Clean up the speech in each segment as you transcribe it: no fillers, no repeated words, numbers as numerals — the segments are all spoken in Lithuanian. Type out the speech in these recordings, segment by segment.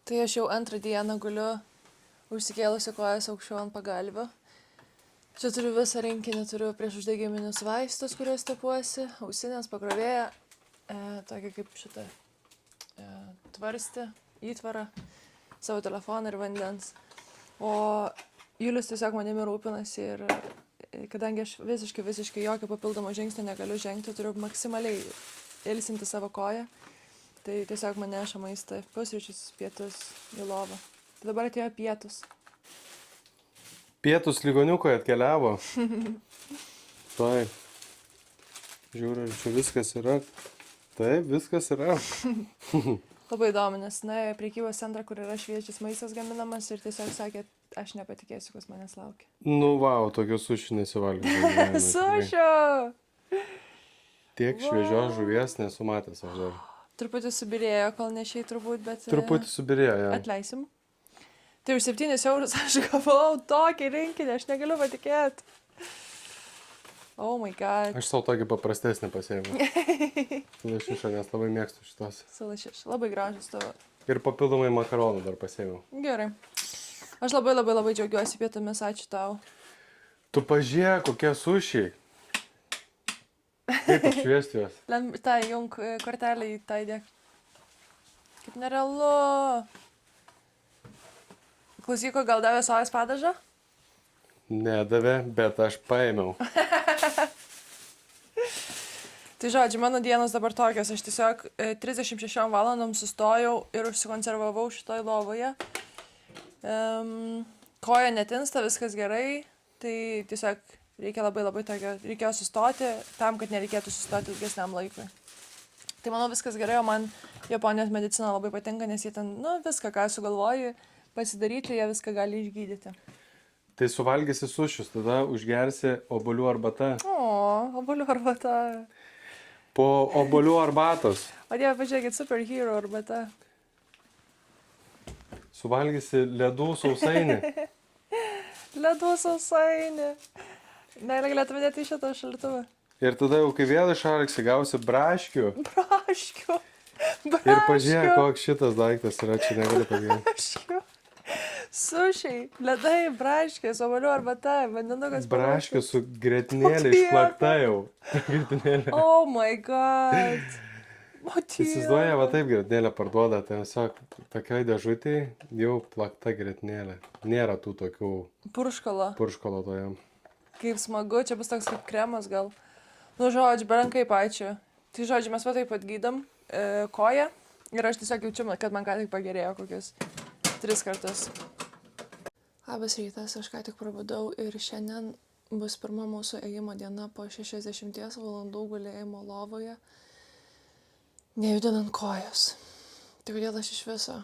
Tai aš jau antrą dieną guliu užsikėlusi kojas aukščiau ant pagalvio. Čia turiu visą rinkinį, turiu prieš uždegiminius vaistus, kuriuos tepuosi, ausinės, pakrovėją, tokia kaip šitą tvarstį, įtvarą, savo telefoną ir vandens. O Julius tiesiog manimi rūpinasi ir kadangi aš visiškai jokio papildomo žingsnio negaliu žengti, turiu maksimaliai ilsinti savo koją. Tai tiesiog man neša maistą, pusryčius, pietus į lovą. Tai dabar atėjo pietus. Pietus ligoniukai atkeliavo. Taip. Žiūriu, ar čia viskas yra. Taip, viskas yra. Labai įdomu, nes nuėjo į prekybos centrą, kur yra šviežias maistas gaminamas ir tiesiog sakė, aš nepatikėsiu, kas manęs laukia. Nu, vau, tokios suši nesivalgiau. Sušio! Tiek šviežios žuvies nesu matęs aš dar. Truputį subirėjo, kol nešiai turbūt, bet... Truputį subirėjo, ja. Atleisim. Tai už 7 eurus aš gavau tokį rinkinį, aš negaliu patikėti. Oh my god. Aš savo tokį paprastesnį pasėmiau. Su lašiša, nes labai mėgstu šitos. Su lašiša, labai gražus tavo. Ir papildomai makaronų dar pasėmiau. Gerai. Aš labai džiaugiuosi pietomis, ačiū tau. Tu pažiūrėk, kokie sušiai. Kaip apšviesti juos? Tai jung kortelę į tą įdėk. Kaip nerealu. Klausyko, gal davė savęs padažą? Nedavė, bet aš paėmiau. Tai žodžiu, mano dienos dabar tokios. Aš tiesiog 36 valandom sustojau ir užsikonservavau šitoj lovoje. Koja netinsta, viskas gerai. Tai tiesiog reikia labai tokio, reikėjo sustoti tam, kad nereikėtų sustoti ilgesniam laikui. Tai manau viskas gerai, o man Japonijos medicina labai patinka, nes jie ten, viską, ką sugalvoji pasidaryti, jie viską gali išgydyti. Tai suvalgysi sušius, tada užgersi obuolių arbata. Obuolių arbata. Po obuolių arbatos. O dieve, pažiūrėkit, superhero arbata. Suvalgysi ledų sausainį. Ledų sausainį. Negalėtume dėti į šitą šaldytuvą. Ir tada jau kai vėl išalksi, gausi braškių. Braškių. Ir pažiūrėk, koks šitas daiktas yra, čia negali pagyventi. Braškių. Sušiai, ledai, braškės, obuolių arbata, vandenukas. Braškių su grietinėlė išplakta jau. Grietinėlė. Oh my god. Įsivaizduoja, va taip grietinėlę parduoda, tai tiesiog tokioj dėžutėj jau plakta grietinėlė. Nėra tų tokių Purškalo toje. Kaip smagu, čia bus toks kaip kremas gal. Nu, žodžiu, berankai pačiu. Tai žodžiu, mes va taip pat gydam koją ir aš tiesiog jaučiu, kad man ką tik pagerėjo kokius 3 kartus. Labas rytas, aš ką tik prabudau ir šiandien bus pirma mūsų ėjimo diena po 60 valandų gulėjimo lovoje, nejudinant kojos. Tai kodėl aš iš viso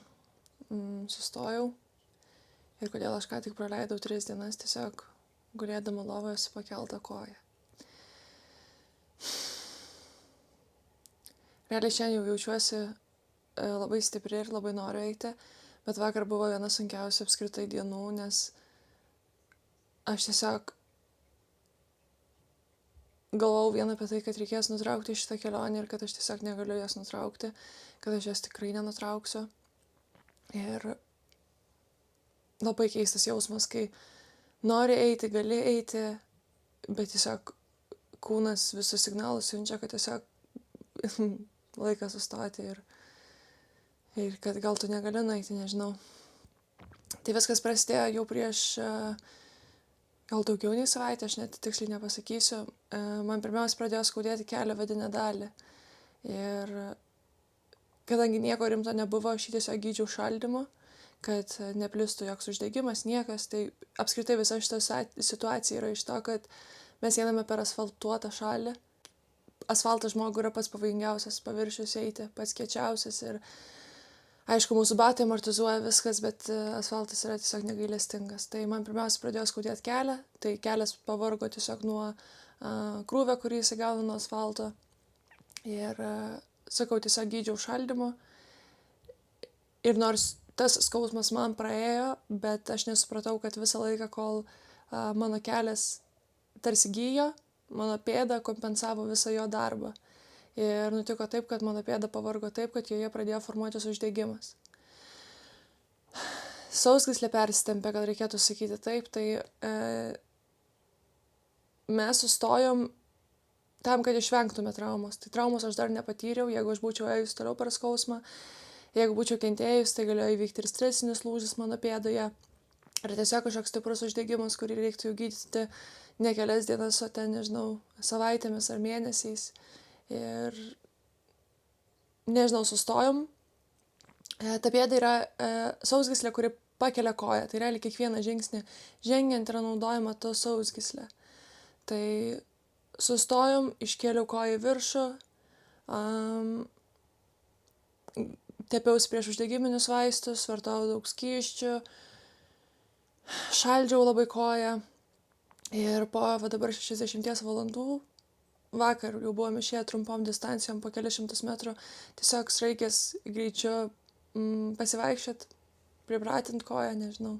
sustojau ir kodėl aš ką tik praleidau 3 dienas tiesiog gulėdama lovoje su pakelta koja. Realiai šiandien jau jaučiuosi labai stipri ir labai noriu eiti, bet vakar buvo viena sunkiausia apskritai dienų, nes aš tiesiog galvojau vien apie tai, kad reikės nutraukti šitą kelionę ir kad aš tiesiog negaliu jas nutraukti, kad aš jas tikrai nenutrauksiu. Ir labai keistas jausmas, kai nori eiti, gali eiti, bet tiesiog kūnas visus signalus siunčia, kad tiesiog laikas sustoti ir kad gal tu negali nueiti, nežinau. Tai viskas prasidėjo jau prieš gal daugiau nei savaitę, aš net tiksliai nepasakysiu. Man pirmiausia pradėjo skaudėti kelio vidinę dalį. Ir kadangi nieko rimto nebuvo, aš jį tiesiog gydžiau šaldymu, kad neplistų joks uždegimas, niekas. Tai apskritai visa šita situacija yra iš to, kad mes einame per asfaltuotą šalį. Asfaltas žmogui yra pats pavojingiausias paviršius eiti, pats kiečiausias ir aišku, mūsų batai amortizuoja viskas, bet asfaltas yra tiesiog negailestingas. Tai man pirmiausia pradėjo skaudėti kelią, tai kelias pavargo tiesiog nuo krūvio, kurį jis įgauna nuo asfalto. Ir, sakau, tiesiog gydžiau šaldymu. Ir nors tas skausmas man praėjo, bet aš nesupratau, kad visą laiką, kol mano kelias tarsi gyjo, mano pėda kompensavo visą jo darbą. Ir nutiko taip, kad mano pėda pavargo taip, kad joje pradėjo formuotis uždegimas. sausgyslė persitempė, kad reikėtų sakyti taip, tai mes sustojom tam, kad išvengtume traumos. Tai traumos aš dar nepatyriau, jeigu aš būčiau ėjus toliau per skausmą, jeigu būčiau kentėjus, tai galėjo įvykti ir stresinis lūžis mano pėdoje. Ir tiesiog kažkoks stiprus uždegimas, kurį reiktų jau gydyti ne kelias dienas, o ten, nežinau, savaitėmis ar mėnesiais. Ir, nežinau, sustojom. Ta pėda yra sausgyslė, kuri pakelia koją. Tai realiai kiekvieną žingsnį žengiant yra naudojama to sausgyslė. Tai sustojom, iškėliau koją į viršų, tepiausi prieš uždegiminius vaistus, vartojau daug skysčių, šaldžiau labai koją. Ir po dabar 60 valandų, vakar jau buvome išėję trumpom distancijom po kelias šimtus metrų, tiesiog sraigės greičiu pasivaikščiot, pripratint koją, nežinau.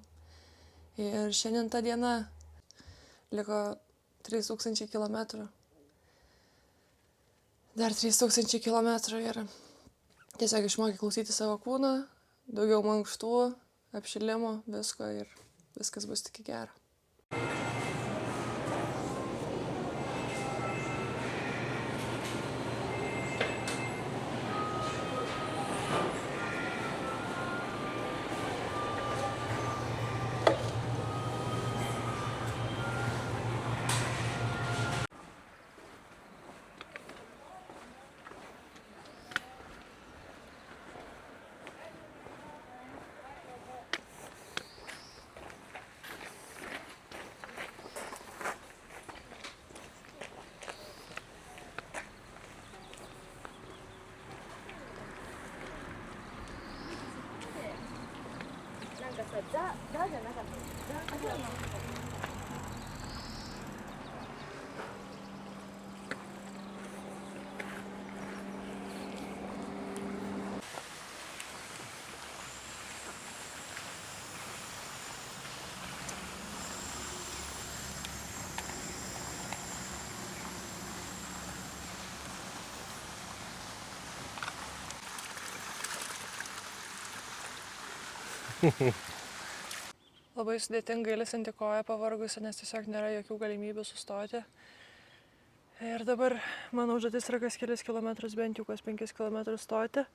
Ir šiandien ta diena liko 3000 kilometrų. Dar 3000 kilometrų ir tiesiog išmokė klausyti savo kūną, daugiau mankštų, apšilimo, visko ir viskas bus tik į gerą. Labai sudėtinga įlisinti koją pavargusi, nes tiesiog nėra jokių galimybių sustoti. Ir dabar mano užduotis yra kas kelias kilometrus, bent jau kas 5 kilometrus stoti,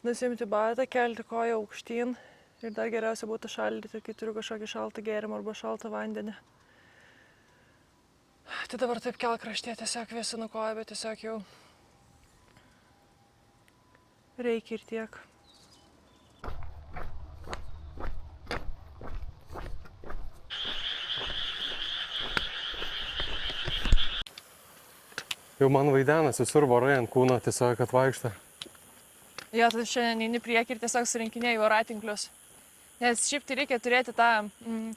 nusimti batą, kelti koją aukštyn ir dar geriausia būtų šaldyti, kai turiu kažkokį šaltą gėrimą arba šaltą vandenį. Tai dabar taip kelkraštyje tiesiog vėsinu koją, bet tiesiog jau reikia ir tiek. Jau man vaidenas visur vorai ant kūno tiesiog atvaikšta. Jo, tai šiandien eini priekį ir tiesiog surinkinėjai voratinklius. Nes šiaip tai reikia turėti tą,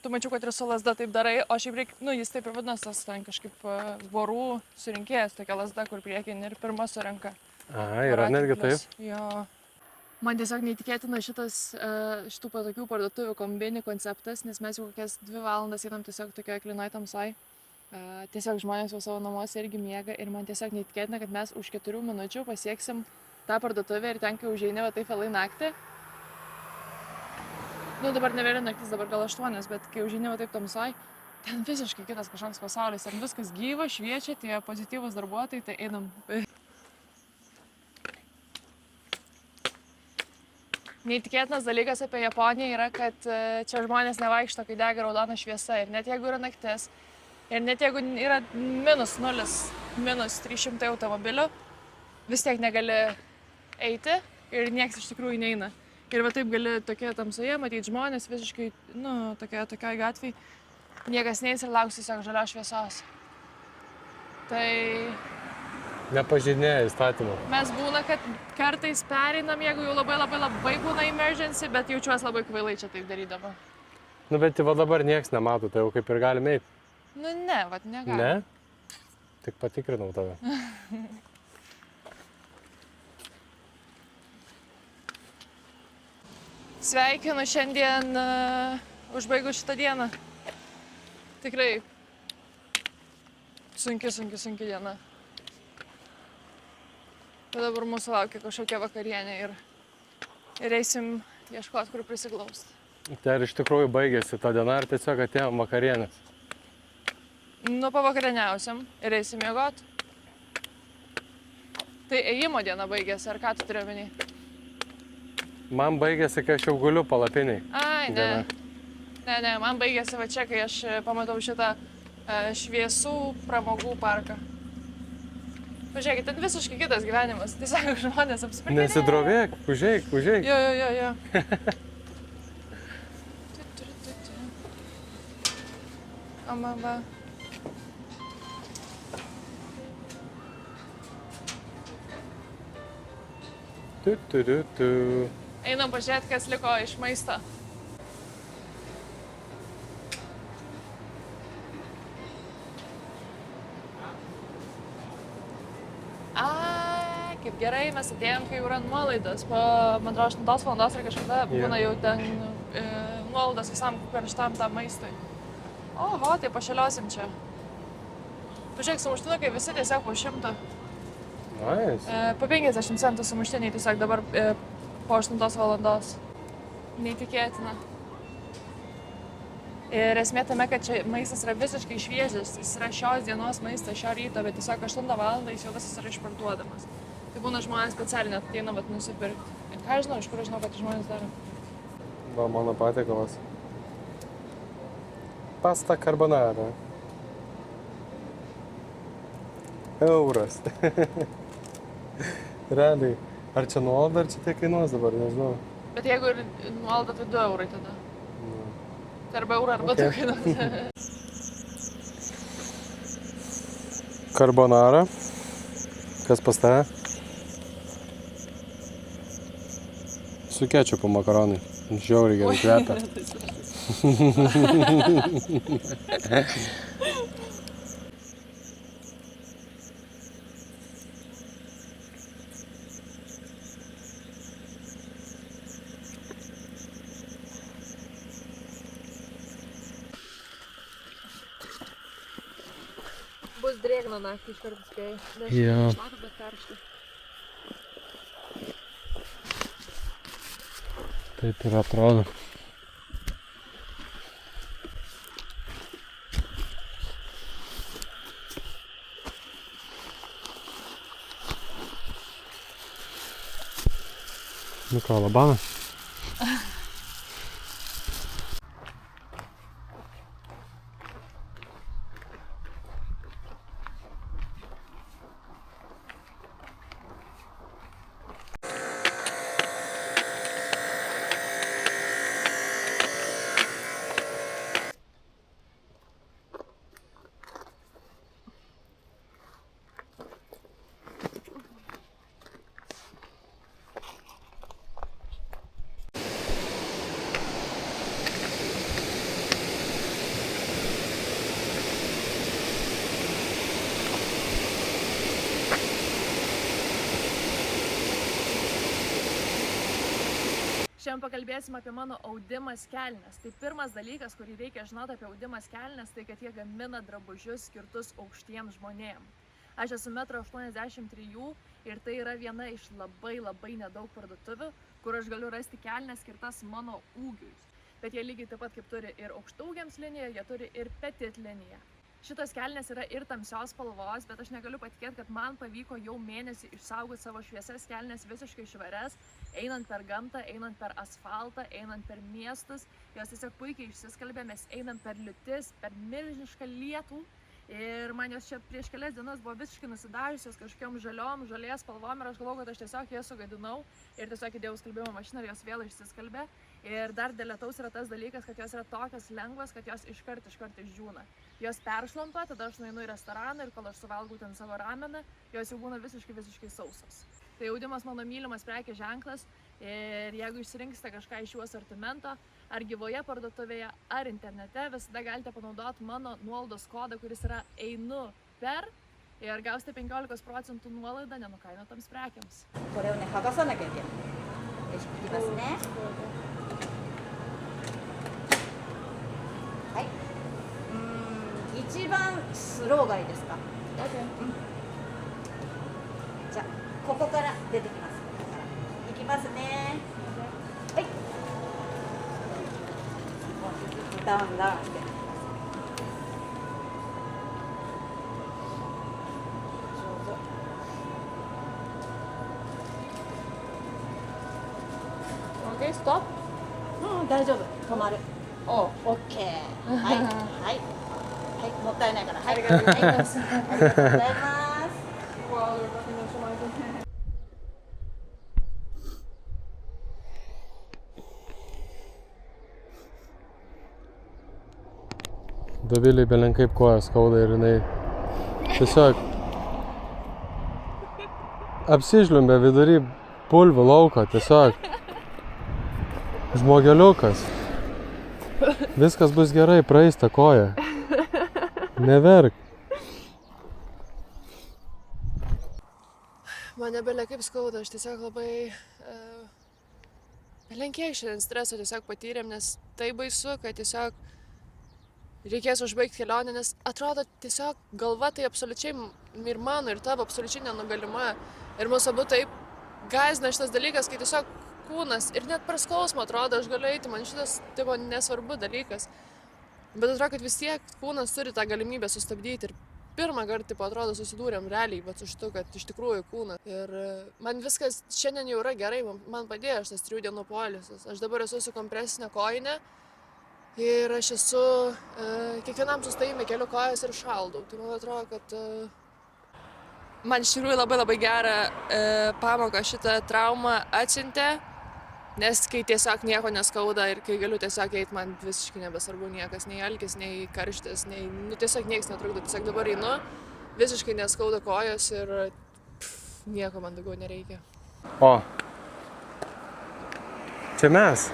tu mačiau, kad ir su lasda taip darai, o šiaip reikia, jis taip ir vadinasi, tas ten kažkaip vorų surinkėjas, tokia lasda, kur priekį ir pirma surenka. Yra netgi taip? Jo. Man tiesiog neįtikėtina šitų patogių parduotuvių kombini konceptas, nes mes jau kokias 2 valandas einam tiesiog tokioje klinoj tamsoj. Tiesiog žmonės jau savo namuose irgi miega ir man tiesiog neįtikėtina, kad mes už 4 minučių pasieksim tą parduotuvę ir ten, kai užeini va taip vėlai naktį. Dabar ne vėliau naktis, dabar gal 8, bet kai užeini va taip tamsoj, ten visiškai kitas kažkoks pasaulis. Ten viskas gyva, šviečia, tie pozityvūs darbuotojai, tai einam. Neįtikėtinas dalykas apie Japoniją yra, kad čia žmonės nevaikšto, kai dega raudona šviesa. Ir net jeigu yra naktis, ir net jeigu yra minus 0, minus 300 automobilių, vis tiek negali eiti ir nieks iš tikrųjų neina. Ir va taip gali tokia tamsoje matyti žmonės visiškai, tokioj gatvėj, niekas neis ir lauks tiesiog žalios šviesos. Tai nepažeidinėja įstatymų. Mes būna, kad kartais pereinam, jeigu jau labai būna emergency, bet jaučiuosi labai kvailai čia taip darydama. Bet va dabar nieks nemato, tai jau kaip ir galime eiti. Ne, negali. Ne? Tik patikrinau tave. Sveikinu šiandien užbaigus šitą dieną. Tikrai sunki diena. Bet dabar mūsų laukia kažkokia vakarienė ir eisim ieškoti, kur prisiglaust. Tai ar iš tikrųjų baigėsi ta diena, ar tiesiog atėjom vakarienės? Nu, pavakarieniausiam ir eisim miegot. Tai ėjimo diena baigėsi, ar ką tu turi omeny? Man baigėsi, kai aš jau guliu palapiniai. Ai, ne. Diena. Ne, man baigėsi va čia, kai aš pamatau šitą šviesų pramogų parką. Pažiūrėkit, ten visiškai kitas gyvenimas. Tiesiog žmonės apsipirkinėja. Nesidrovėk, užeik. Jo. Amaba. Tu. Einam pažiūrėti, kas liko iš maisto. Kaip gerai, mes atėjom, kai jau yra nuolaidos. Po, man atrodo, 8 valandos ar kažkada būna jau ten nuolaidos visam karštam tam maistui. Oho, tai pašaliosim čia. Pažiūrėk, sumuštinukai visi tiesiog po 100. Nice. Po 50 centų sumuštiniai tiesiog dabar po 8 valandos. Neįtikėtina. Ir esmė tame, kad čia maistas yra visiškai šviežias. Jis yra šios dienos maistas, šio ryto, bet tiesiog 8 valandą jis jau visas yra išparduodamas. Tai būna žmonės specialiai net ateina vat nusipirkti. Ir ką žinau, iš kur žinau, kad žmonės daro. Va, mano patiekalas. Pasta carbonara. Euras. Realiai. Ar čia nuolaida, ar čia tiek kainuos dabar, nežinau. Bet jeigu ir nuolaida, tai 2 eurai tada. Tai arba eurą, arba Okay. 2 kainuos. Carbonara. Kas pas tave? Su kečupu makaronai. Žiauriai gerai kvepia. Bus drėgna naktį iš karto spėjai. Jo. Šlapia, bet karšta. Taip ir atrodo. Nu ką, labanas? Šiandien pakalbėsim apie mano audimas kelnes. Tai pirmas dalykas, kurį reikia žinoti apie audimas kelnes, tai kad jie gamina drabužius skirtus aukštiems žmonėms. Aš esu 1,83 m ir tai yra viena iš labai nedaug parduotuvių, kur aš galiu rasti kelnes skirtas mano ūgiui. Bet jie lygiai taip pat kaip turi ir aukštaūgiams liniją, jie turi ir petit liniją. Šitos kelnes yra ir tamsios spalvos, bet aš negaliu patikėti, kad man pavyko jau mėnesį išsaugoti savo šviesias kelnes visiškai švarias, einant per gamtą, einant per asfaltą, einant per miestus. Jos tiesiog puikiai išsiskalbė, mes einam per liūtis, per milžinišką lietų. Ir man jos čia prieš kelias dienas buvo visiškai nusidažiusios kažkokiom žalės spalvom ir aš galvoju, kad aš tiesiog jas sugadinau ir tiesiog įdėjau skalbimo mašiną ir jos vėl išsiskalbė. Ir dar dėl lietaus yra tas dalykas, kad jos yra tokios lengvos, kad jos iškart išdžiūna. Jos peršlampa, tada aš nueinu į restoraną ir kol aš suvalgau ten savo rameną, jos jau būna visiškai sausos. Tai audimas mano mylimas prekės ženklas ir jeigu išsirinksite kažką iš jų asortimento, ar gyvoje parduotuvėje, ar internete, visada galite panaudoti mano nuolaidos kodą, kuris yra einu per ir gausite 15% nuolaidą nenukainotoms prekiams. これをね、剥がさなきゃいけない。よし、いきますね。はい。一番スローがいいですか。じゃあ、ここから出てきます。いきますね。はい。ダウンダウンって。OK, stop. うん、大丈夫。止まる。おオッケー。はい。はい。はい。もったいないから。はい。ありがとうございます。ありがとうございます。Dovilei belenkaip kojas skauda ir jinai tiesiog apsižliumbė vidury bulvių lauko, tiesiog žmogeliukas. Viskas bus gerai, praeis ta koja. Neverk. Mane belia kaip skauda, aš tiesiog labai lenkėjai šiandien streso tiesiog patyrėm, nes tai baisu, kad tiesiog reikės užbaigti kelionę, nes atrodo tiesiog galva tai absoliučiai ir mano, ir tavo absoliučiai nenugalima. Ir mūsų abu taip gąsdina šitas dalykas, kai tiesiog kūnas ir net per skausmą atrodo, aš galiu eiti, man šitas tipo nesvarbu dalykas. Bet atrodo, kad vis tiek kūnas turi tą galimybę sustabdyti. Ir pirmą kartą, tipo, atrodo, susidūrėm realiai, bet su šitu, kad iš tikrųjų kūnas. Ir man viskas šiandien jau yra gerai, man padėjo šitas 3 dienų poilsis. Aš dabar esu su kompresinė kojinė ir aš esu kiekvienam sustojime keliu kojas ir šaldau. Tai man atrodo, kad man iš tikrųjų labai gerą pamoką šitą traumą atsiuntė. Nes kai tiesiog nieko neskauda ir kai galiu tiesiog eiti, man visiškai nebesvarbu niekas, nei alkis, nei karštis, nei, tiesiog niekas netrukdo. Tiesiog dabar einu, visiškai neskauda kojos ir nieko man daugiau nereikia. O. Čia mes.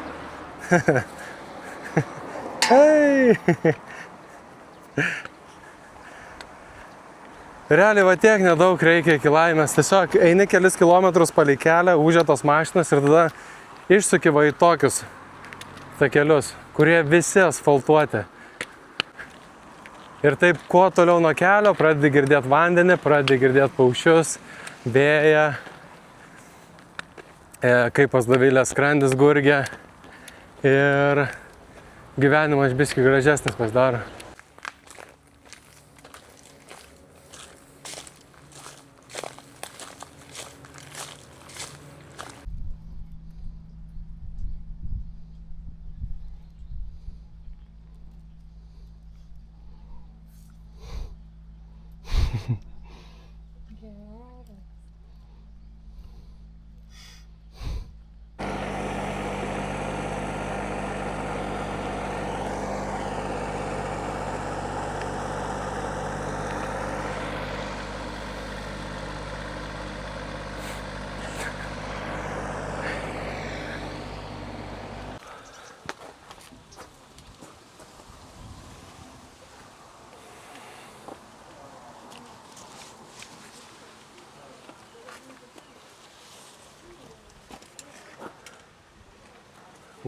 Hei. Realiai va tiek nedaug reikia iki laimės. Tiesiog eini kelis kilometrus palei kelią, užėtos mašinas ir tada išsuki va į tokius takelius, kurie visi asfaltuoti. Ir taip, kuo toliau nuo kelio, pradedi girdėti vandenį, pradedi girdėti paukščius, vėją, kaip pas Dovilės skrandis gurgia. Ir gyvenimas biškį gražesnis pasidaro.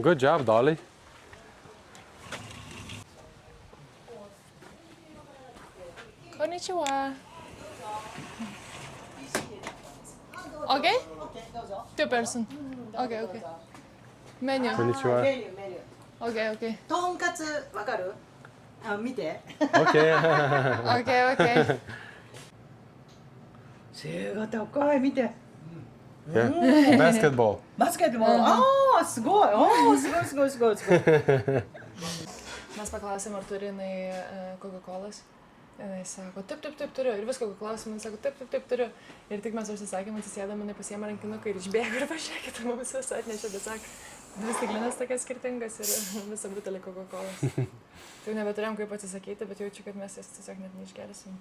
Good job, Dolly. Konnichiwa. Okay? 2 person. Okay. Menu. Konnichiwa. メニュー。Okay. とんかつわかる？あ、見て。Okay. Okay. 背が高い、見て。 Yeah. Basketball. バスケットボール。ああ、すごい。ああ、すごい。 Mes paklausėm, ar turi jinai Coca-Colas. Jinai sako, taip turiu. Ir viską paklausėm, jinai sako, taip turiu. Ir tik mes užsisakėm, atsisėdam, jinai pasiėmė rankinuką ir išbėgo ir pažiūrėkit, mums visą atnešė, bet sako, 2 stiklinės tokias skirtingas ir visą butelį Coca-Colas. Tai nebeturėjom kaip atsisakyti, bet jaučiu, kad mes jas tiesiog net neišgersim.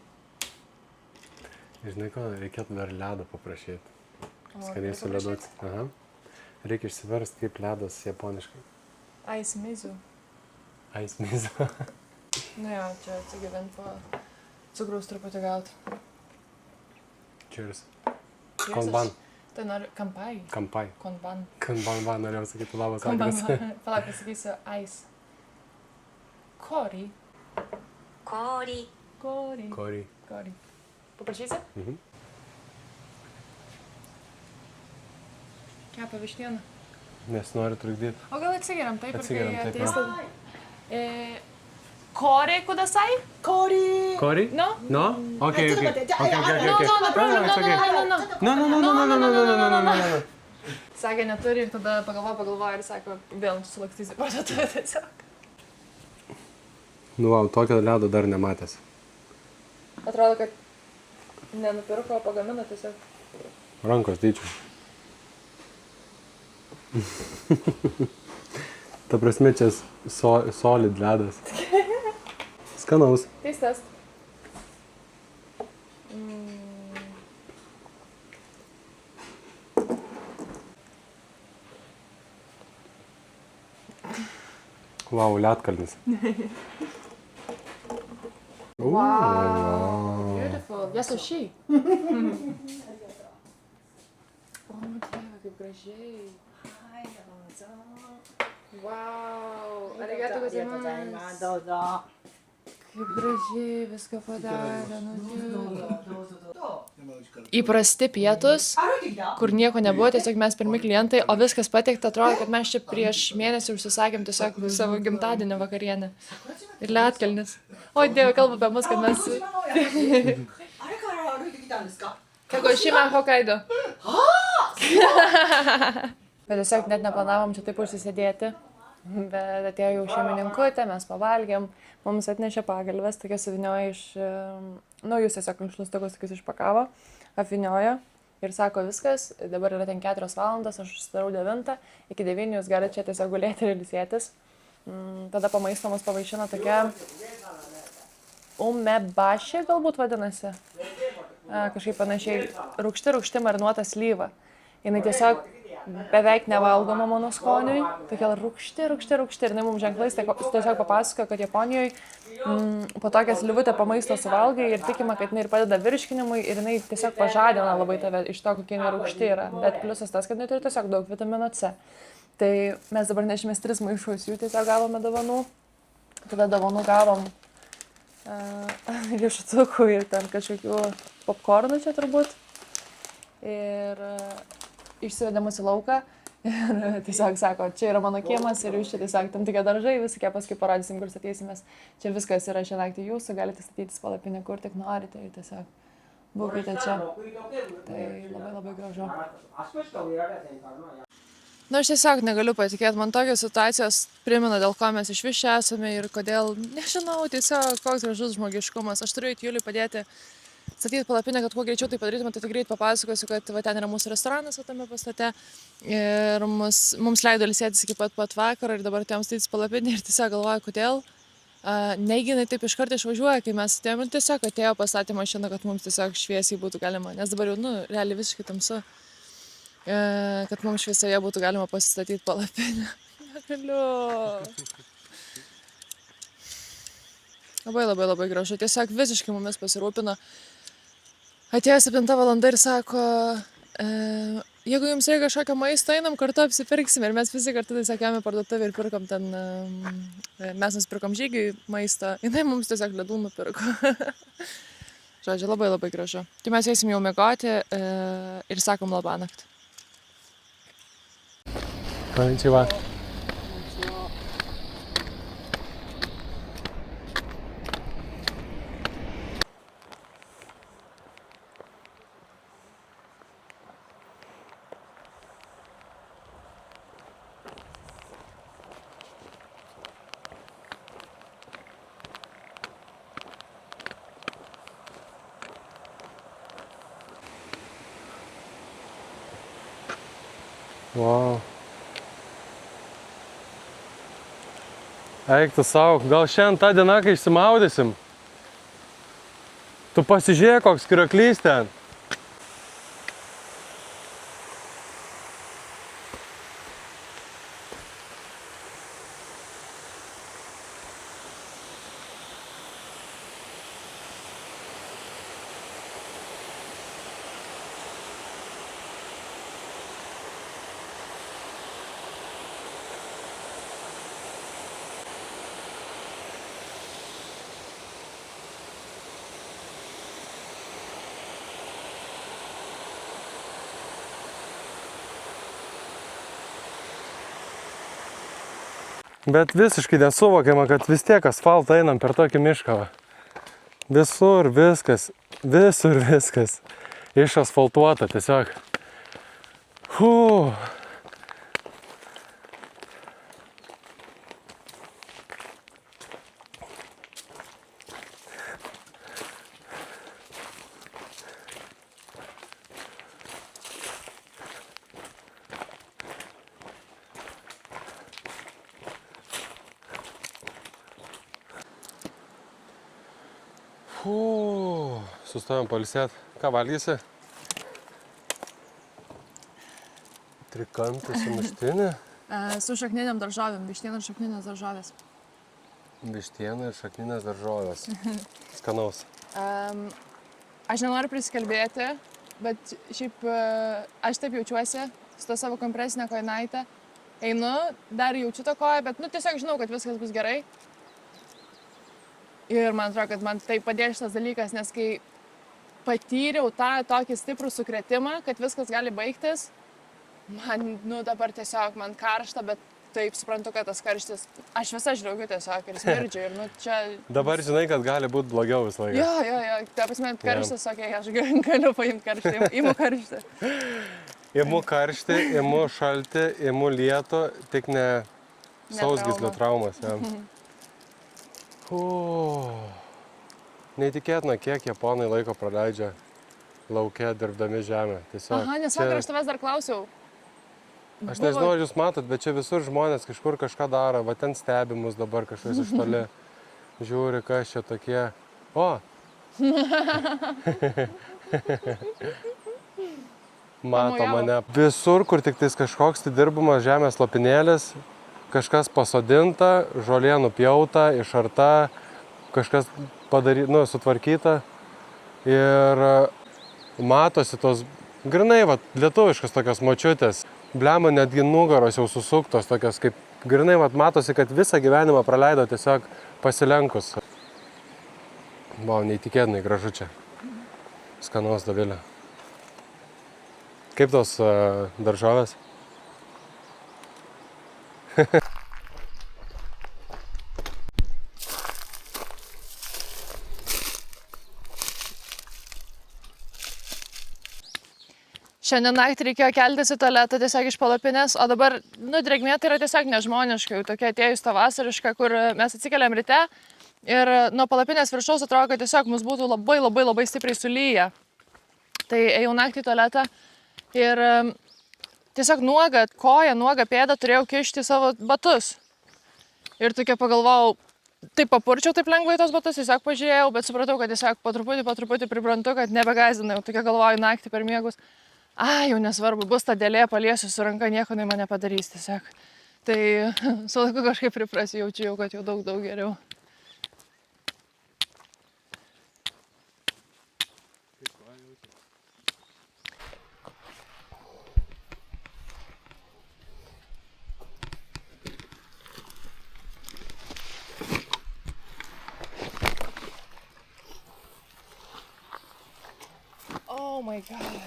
Žinai ko, reikėtų dar ledą paprašyti. Skaniai su ledu. Aha. Reikia išsiversti kaip ledas japoniškai. Ice mizu. Ice mizu. Nu jo, čia atsigyvent po cukraus truputį gauti. Cheers. Konban. Tai noriu kampai. Kampai. Konban. Konban norėjau sakyti labas vakaras. Palauk, pasakysiu ice. Kori. Kori. Paprašysi? Mhm. Kepa vištieną. Nes noriu trukdyti. O gal atsigeriam taip, ir kai Atsigeriam, taip, ateis jo. tada. Kore kudasai? Kori. Cory? No? No? Okay, okay. Okay, okay, okay. No, no, no problem, it's okay. no. No. Sakė, neturi ir tada pagalvoja ir sako, vėl sulakstysi parduotuvę tiesiog. Nu, wow, tokio ledo dar nematęs. Atrodo, kad nenupirko, o pagamino tiesiog. Rankos dydžio. Ta prasme, čia solid ledas. Skanaus. Teistas. Wow, ledkalnis. Wow. Beautiful. Yes, or she? O, Dieve, kaip gražiai. Wow. Arigatou gozaimasu. Kaip gražiai viską padarė. Įprasti pietus, kur nieko nebuvo, tiesiog mes pirmi klientai, o viskas pateikta, atrodo, kad mes čia prieš mėnesį užsisakėm tiesiog savo gimtadienio vakarienę. Ir ledkalnis. O, Dieve, kalba apie mus, kad mes... Kagošima Hokkaido. Bet tiesiog net neplanavom čia taip užsisėdėti. Bet atėjo jau šeimininkutė, mes pavalgėm, mums atnešė pagalves, tokia suvinioja iš... Jūs tiesiog minkštustikus tokius išpakavo, apviniojo ir sako viskas, dabar yra ten 4 valandos, aš užsidarau 9, iki 9 jūs galite čia tiesiog gulėti ir ilsėtis. Tada pamaistomas pavaišino tokia umebashi galbūt vadinasi, kažkaip panašiai, rūgšti marinuota slyva. Jinai tiesiog beveik nevalgoma mano skoniui, tokia rūgšti ir jinai mums ženklais tiesiog papasakojo, kad Japonijoje po tokią slyvutę pamaisto suvalgai ir tikima, kad jinai ir padeda virškinimui ir jinai tiesiog pažadina labai tave iš to, kokia jinai rūgšti yra, bet pliusas tas, kad jinai turi tiesiog daug vitamino C. Tai mes dabar nešimės 3 maišus, jų tiesiog gavome dovanų, tada dovanų gavom riešutukų ir ten kažkokių popkornų čia turbūt ir išsivedė mus į lauką ir tiesiog sako, čia yra mano kiemas ir jūs čia tiesiog tam tokie daržai, visokie paskui parodysim, kur statysimės. Čia viskas yra šią naktį jūsų, galite statytis palapinę, kur tik norite ir tiesiog būkite čia. Tai labai labai gražu. Aš tiesiog negaliu patikėti, man tokios situacijos primena, dėl ko mes iš vis čia esame ir kodėl, nežinau, tiesiog koks gražus žmogiškumas. Aš turiu Juliui padėti statyti palapinę, kad kuo greičiau tai padarytume, tai greit papasakosiu, kad va, ten yra mūsų restoranas va, tame pastate ir mums leido ilsėtis iki pat vakaro ir dabar atėjom statytis palapinę ir tiesiog galvoju, kodėl negi jinai taip iškart išvažiuoja, kai mes atėjom ir tiesiog atėjo pastatė mašiną, kad mums tiesiog šviesiai būtų galima, nes dabar jau, realiai visiškai tamsu, kad mums šviesioje būtų galima pasistatyti palapinę. Negaliu. Labai gražu, tiesiog visiškai mumis pasirūpino. Atėjo 7 valanda ir sako, jeigu jums reikia kažkokio maisto, einam kartu apsipirksim. Ir mes visi kartu tiesiog ėjome į parduotuvę ir pirkom ten, mes nusipirkom žygiui maisto, jinai mums tiesiog ledų nupirko. Žodžiu, labai gražu. Tai mes eisim jau miegoti ir sakom labanakt. Konnichiwa. Wow. Eik tu savo, gal šiandien tą dieną, kai išsimaudysim, tu pasižiūrėk, koks krioklys ten. Bet visiškai nesuvokiama, kad vis tiek asfaltą einam per tokį mišką. Va. Visur viskas išasfaltuota tiesiog. Sustojom pailsėt. Ką valgysi? Trikampį su muštinė. Su šakninėm daržovėm, vištiena ir šakninės daržovės. Vištiena ir šakninės daržovės. Skanaus. Aš nenoriu prisikalbėti, bet šiaip aš taip jaučiuosi su to savo kompresinę kojinaitę. Einu, dar jaučiu tą koją, bet tiesiog žinau, kad viskas bus gerai. Ir man atrodo, kad man tai padėjo šitas dalykas, nes kai patyriau tą tokį stiprų sukrėtimą, kad viskas gali baigtis, man, dabar tiesiog man karšta, bet taip suprantu, kad tas karštis, aš visą žliaugiu tiesiog ir smirdžiu ir čia... Dabar žinai, kad gali būti blogiau visą laiką. Jo, ta prasme, karštis, okei, aš galiu paimti karštį, imu karštį. Imu karštį, imu šaltį, imu lietų, tik ne sausgyslio traumas. Neįtikėtina, kiek japonai laiko praleidžia lauke dirbdami žemę. Tiesiog, Aha, nes vakar aš tavęs dar klausiau. Aš nežinau, ar jūs matot, bet čia visur žmonės kažkur kažką daro, va ten stebimus dabar kažkas iš toli. Žiūri, kas čia tokie. O! Mato mane. Visur, kur tik tais kažkoks tai dirbamas žemės lopinėlis, kažkas pasodinta, žolė nupjauta, išarta, kažkas sutvarkyta ir matosi tos grinai, lietuviškas tokios močiutės. Blema netgi nugaros jau susuktos, tokios kaip grinai, matosi, kad visą gyvenimą praleido tiesiog pasilenkus. Buvo neįtikėtinai gražu čia. Skanaus, Dovilė. Kaip tos daržovės? Šiandien naktį reikėjo keltis į tualetą tiesiog iš palapinės, o dabar, drėgmė tai yra tiesiog nežmoniška, jau tokia atėjus tą vasarišką, kur mes atsikeliam ryte ir nuo palapinės viršaus atrodo, kad tiesiog mus būtų labai stipriai sulyję. Tai ėjau naktį į tualetą ir tiesiog nuoga koja, nuoga pėda turėjau kišti savo batus. Ir tokia pagalvojau, taip papurčiau taip lengvai tos batus, tiesiog pažiūrėjau, bet supratau, kad tiesiog po truputį priprantu, kad nebegąsdinau, tokia galvoju naktį per miegus. Jau nesvarbu, bus ta dėlė, paliesiu su ranka, nieko mane padarys tiesiog. Tai su laiku kažkaip priprasiu, jaučiu, kad jau daug geriau. Oh my God.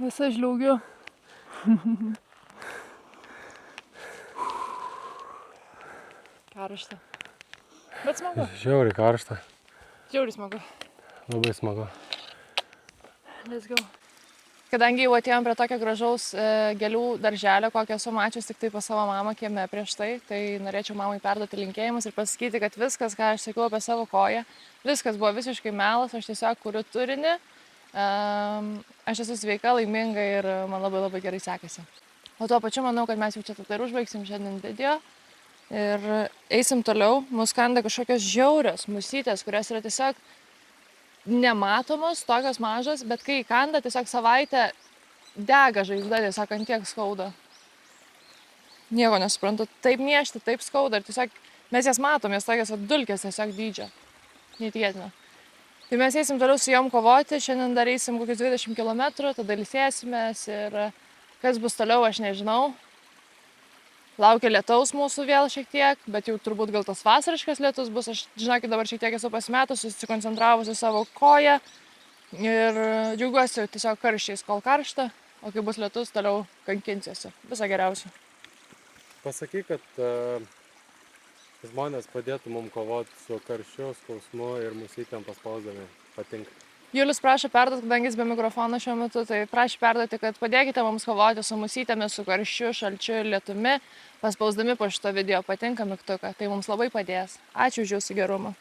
Visa žliaugiu. Karšta. Bet smagu. Žiauriai karšta. Žiauriai smagu. Labai smagu. Let's go. Kadangi jau atėjom prie tokio gražaus gėlių darželio, kokią esu mačius tik tai pas savo mamą kieme prieš tai norėčiau mamai perduoti linkėjimus ir pasakyti, kad viskas, ką aš sakiau apie savo koją, viskas buvo visiškai melas, aš tiesiog kuriu turinį. Aš esu sveika, laiminga ir man labai gerai sekasi. O tuo pačiu manau, kad mes jau čia ir užbaigsim šiandien video ir eisim toliau. Mus kanda kažkokios žiaurios musytės, kurios yra tiesiog nematomos, tokios mažos, bet kai kanda tiesiog savaitę dega žaizda, tiesiog ant tiek skauda. Nieko nesuprantu, taip niežti, taip skauda ir tiesiog mes jas matom, jas tokios dulkės tiesiog dydžio. Neįtikėtina. Tai mes eisim toliau su jom kovoti, šiandien dar eisim kokius 20 km, tada ilsėsimės ir kas bus toliau, aš nežinau. Laukia lietaus mūsų vėl šiek tiek, bet jau turbūt gal tas vasariškas lietus bus. Aš, žinokit, dabar šiek tiek esu pasimetusi, susikoncentravusi savo koją ir džiaugiuosi tiesiog karščiais, kol karšta, o kai bus lietus, toliau kankinsiuosi. Viso geriausio. Pasakyk, kad žmonės padėtų mums kovoti su karščiu, skausmu ir musytėm paspausdami. Patinka. Julius prašo perduoti, kadangi jis be mikrofono šiuo metu, tai prašo perduoti, kad padėkite mums kovoti su musytėmis, su karščiu, šalčiu ir lietumi, paspausdami po šito video patinka mygtuką. Tai mums labai padės. Ačiū už jūsų gerumą.